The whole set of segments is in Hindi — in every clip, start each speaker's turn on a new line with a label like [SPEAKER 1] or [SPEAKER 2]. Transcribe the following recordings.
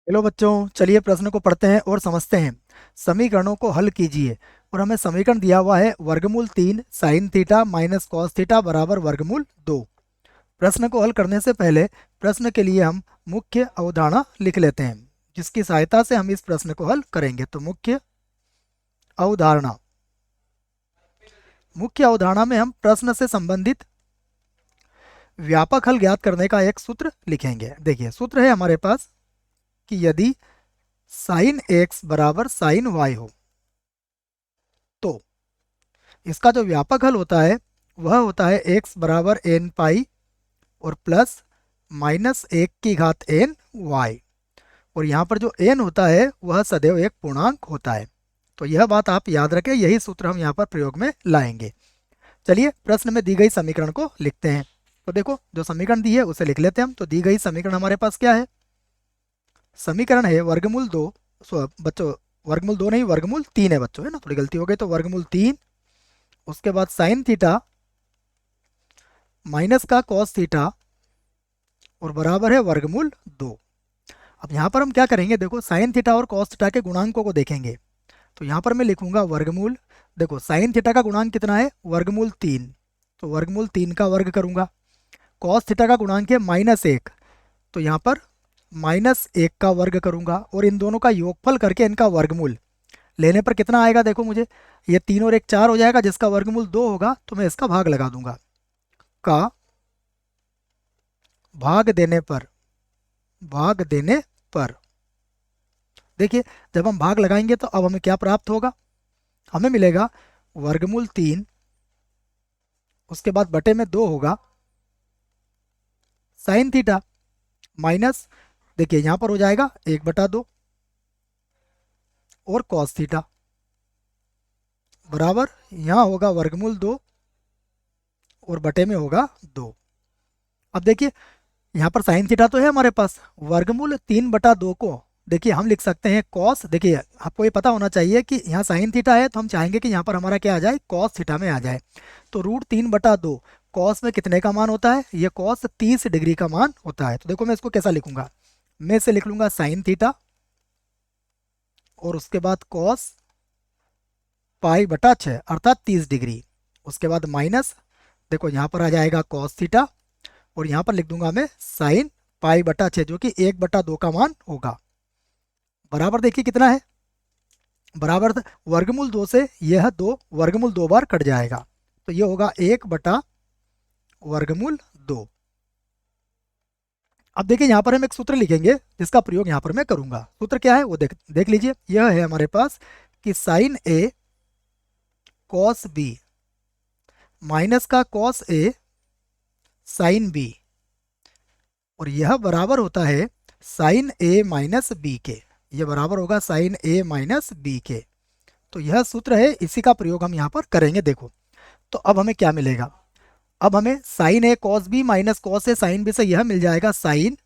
[SPEAKER 1] हेलो बच्चों, चलिए प्रश्न को पढ़ते हैं और समझते हैं। समीकरणों को हल कीजिए। और हमें समीकरण दिया हुआ है वर्गमूल 3 sine theta minus cos theta बराबर वर्गमूल 2। प्रश्न को हल करने से पहले प्रश्न के लिए हम मुख्य अवधारणा लिख लेते हैं, जिसकी सहायता से हम इस प्रश्न को हल करेंगे। तो मुख्य अवधारणा, मुख्य अवधारणा में हम प्रश्न से संबंधित व्यापक हल ज्ञात करने का एक सूत्र लिखेंगे। देखिए, सूत्र है हमारे पास कि यदि साइन एक्स बराबर साइन वाई हो तो इसका जो व्यापक हल होता है वह होता है x बराबर एन पाई और प्लस माइनस 1 की घात एन वाई। और यहाँ पर जो n होता है वह सदैव एक पूर्णांक होता है। तो यह बात आप याद रखें, यही सूत्र हम यहाँ पर प्रयोग में लाएंगे। चलिए प्रश्न में दी गई समीकरण को लिखते हैं। तो देखो, जो समीकरण दी है उसे लिख लेते हैं हम। तो दी गई समीकरण हमारे पास क्या है? समीकरण है वर्गमूल 2। बच्चों, वर्गमूल 2 नहीं, वर्गमूल 3 है बच्चों, है ना, थोड़ी गलती हो गई। तो वर्गमूल 3, उसके बाद साइन थीटा माइनस का कॉस थीटा और बराबर है वर्गमूल 2। अब यहाँ पर हम क्या करेंगे, देखो साइन थीटा और कॉस थीटा के गुणांकों को देखेंगे। तो यहाँ पर मैं लिखूंगा वर्गमूल, देखो साइन थीटा का गुणांक कितना है? वर्गमूल 3। तो वर्गमूल 3 का वर्ग करूंगा। कॉस थीटा का गुणांक है -1, तो यहाँ पर -1 का वर्ग करूंगा। और इन दोनों का योगफल करके इनका वर्गमूल लेने पर कितना आएगा? देखो मुझे, ये 3 और 1 4 हो जाएगा, जिसका वर्गमूल 2 होगा तो मैं इसका भाग लगा दूंगा। का भाग देने पर, भाग देने पर देखिए, जब हम भाग लगाएंगे तो अब हमें क्या प्राप्त होगा? हमें मिलेगा वर्गमूल 3, उसके बाद बटे में 2 होगा साइन थीटा माइनस, देखिए यहाँ पर हो जाएगा 1/2 और कॉस थीटा बराबर यहाँ होगा वर्गमूल 2 और बटे में होगा 2। अब देखिए, यहाँ पर साइन थीटा तो है हमारे पास, वर्गमूल 3/2 को देखिए हम लिख सकते हैं कॉस। देखिए आपको ये पता होना चाहिए कि यहाँ साइन थीटा है तो हम चाहेंगे कि यहाँ पर हमारा क्या आ जाए? कॉस थीटा में आ जाए। तो √3/2 कॉस में कितने का मान होता है? ये कॉस 30 डिग्री का मान होता है। तो देखो मैं इसको कैसा लिखूंगा, मैं इसे लिख लूंगा साइन थीटा और उसके बाद कॉस π/6 अर्थात 30 डिग्री। उसके बाद माइनस, देखो यहाँ पर आ जाएगा कॉस थीटा और यहाँ पर लिख दूंगा मैं साइन π/6 जो कि 1/2 का मान होगा। बराबर देखिए कितना है? बराबर वर्गमूल 2 से यह 2 वर्गमूल 2 बार कट जाएगा, तो ये होगा 1/वर्गमूल 2। अब देखिए यहाँ पर हम एक सूत्र लिखेंगे जिसका प्रयोग यहाँ पर मैं करूंगा। सूत्र क्या है वो देख लीजिए। यह है हमारे पास कि साइन ए कॉस बी माइनस का कॉस ए साइन बी, और यह बराबर होता है साइन ए माइनस बी के। यह बराबर होगा साइन ए माइनस बी के। तो यह सूत्र है, इसी का प्रयोग हम यहाँ पर करेंगे। देखो, तो अब हमें क्या मिलेगा? अब हमें sign A cos B minus cos A sine B से यह मिल जाएगा साइन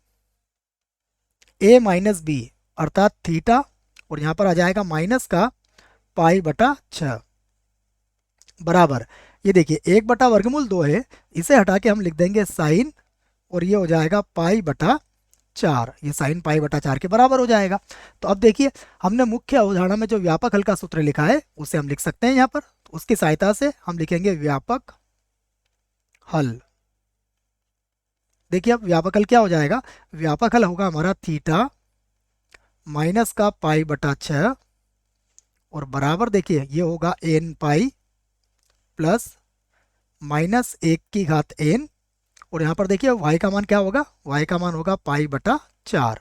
[SPEAKER 1] ए माइनस बी अर्थात थीटा, और यहाँ पर आ जाएगा माइनस का π/6 बराबर, ये देखिए 1/वर्गमूल 2 है, इसे हटा के हम लिख देंगे साइन, और ये हो जाएगा π/4। ये साइन π/4 के बराबर हो जाएगा। तो अब देखिए, हमने मुख्य अवधारणा में जो व्यापक हल का सूत्र लिखा है उसे हम लिख सकते हैं यहाँ पर। तो उसकी सहायता से हम लिखेंगे व्यापक हल। देखिए अब व्यापक हल क्या हो जाएगा? व्यापक हल होगा हमारा थीटा माइनस का π/6 और बराबर देखिए ये होगा एन पाई प्लस -1 की घात n, और यहाँ पर देखिए y का मान क्या होगा? y का मान होगा π/4।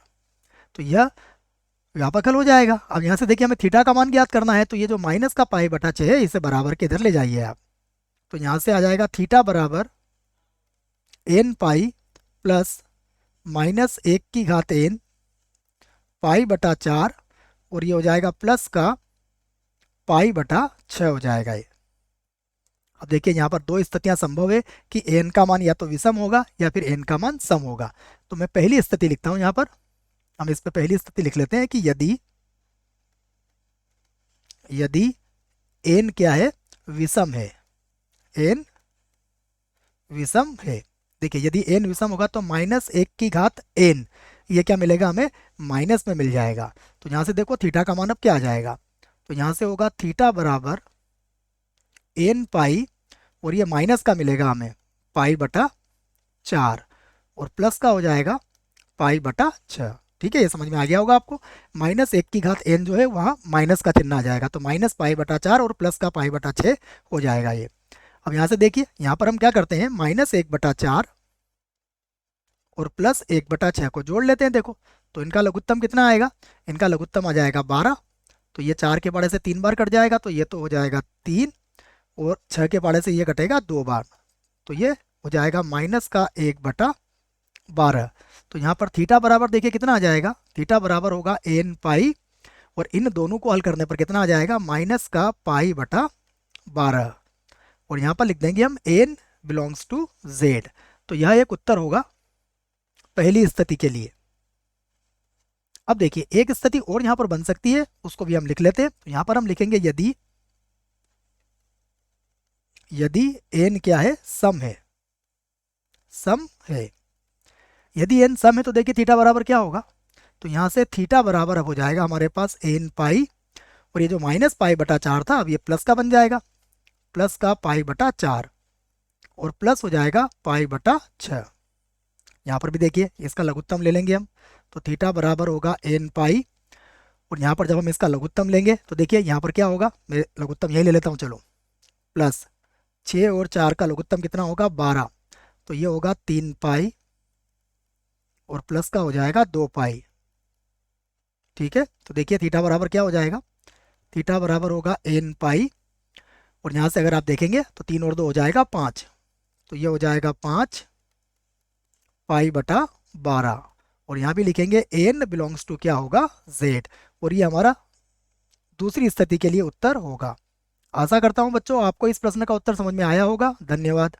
[SPEAKER 1] तो यह व्यापक हल हो जाएगा। अब यहाँ से देखिए हमें थीटा का मान ज्ञात करना है, तो ये जो माइनस का π/6 है इसे बराबर के इधर ले जाइए आप। तो यहाँ से आ जाएगा थीटा बराबर एन पाई प्लस -1 की घात n π/4, और ये हो जाएगा प्लस का π/6 हो जाएगा ये। अब देखिए यहाँ पर दो स्थितियां संभव है कि n का मान या तो विषम होगा या फिर n का मान सम होगा। तो मैं पहली स्थिति लिखता हूं यहाँ पर। हम इस पे पहली स्थिति लिख लेते हैं कि यदि n क्या है? विषम है। n विषम है। देखिए यदि n विषम होगा तो -1 की घात n ये क्या मिलेगा हमें, माइनस में मिल जाएगा। तो यहाँ से देखो थीटा का मान अब क्या आ जाएगा, तो यहाँ से होगा थीटा बराबर एन पाई, और ये माइनस का मिलेगा हमें पाई बटा 4, और प्लस का हो जाएगा पाई बटा 6। ठीक है, ये समझ में आ गया होगा आपको। माइनस 1 की घात एन जो है वहाँ माइनस का चिन्ह आ जाएगा, तो माइनस पाई बटा 4 और प्लस का पाई बटा 6 हो जाएगा ये। अब यहाँ से देखिए, यहाँ पर हम क्या करते हैं, माइनस 1/4 और प्लस 1/6 को जोड़ लेते हैं। देखो तो इनका लघुत्तम कितना आएगा, इनका लघुत्तम आ जाएगा 12। तो ये 4 के पाड़े से 3 बार कट जाएगा, तो ये तो हो जाएगा 3, और 6 के पाड़े से ये कटेगा 2 बार, तो ये हो जाएगा माइनस का 1/12। तो यहाँ पर थीटा बराबर देखिए कितना आ जाएगा, थीटा बराबर होगा एन पाई, और इन दोनों को हल करने पर कितना आ जाएगा, माइनस का पाई बटा 12, और यहाँ पर लिख देंगे हम एन बिलोंग्स टू जेड। तो यह एक उत्तर होगा पहली स्थिति के लिए। अब देखिए एक स्थिति और यहाँ पर बन सकती है, उसको भी हम लिख लेते हैं। तो यहाँ पर हम लिखेंगे यदि एन क्या है, सम है, सम है। यदि एन सम है तो देखिए थीटा बराबर क्या होगा, तो यहाँ से थीटा बराबर अब हो जाएगा हमारे पास एन पाई, और ये जो माइनस पाई बटा 4 था अब ये प्लस का बन जाएगा, प्लस का पाई बटा 4, और प्लस हो जाएगा पाई बटा 6। यहाँ पर भी देखिए इसका लघुत्तम ले लेंगे हम, तो थीटा बराबर होगा एन पाई, और यहाँ पर जब हम इसका लघुत्तम लेंगे तो देखिए यहाँ पर क्या होगा, मैं लघुत्तम यही ले लेता हूँ चलो, प्लस 6 और 4 का लघुत्तम कितना होगा 12, तो ये होगा 3 पाई, और प्लस का हो जाएगा 2 पाई। ठीक है, तो देखिए थीटा बराबर क्या हो जाएगा, थीटा बराबर होगा एन पाई, और यहाँ से अगर आप देखेंगे तो 3 और 2 हो जाएगा 5, तो ये हो जाएगा 5 पाई बटा 12, और यहाँ भी लिखेंगे एन बिलोंग्स टू क्या होगा, जेड, और ये हमारा दूसरी स्थिति के लिए उत्तर होगा। आशा करता हूँ बच्चों आपको इस प्रश्न का उत्तर समझ में आया होगा। धन्यवाद।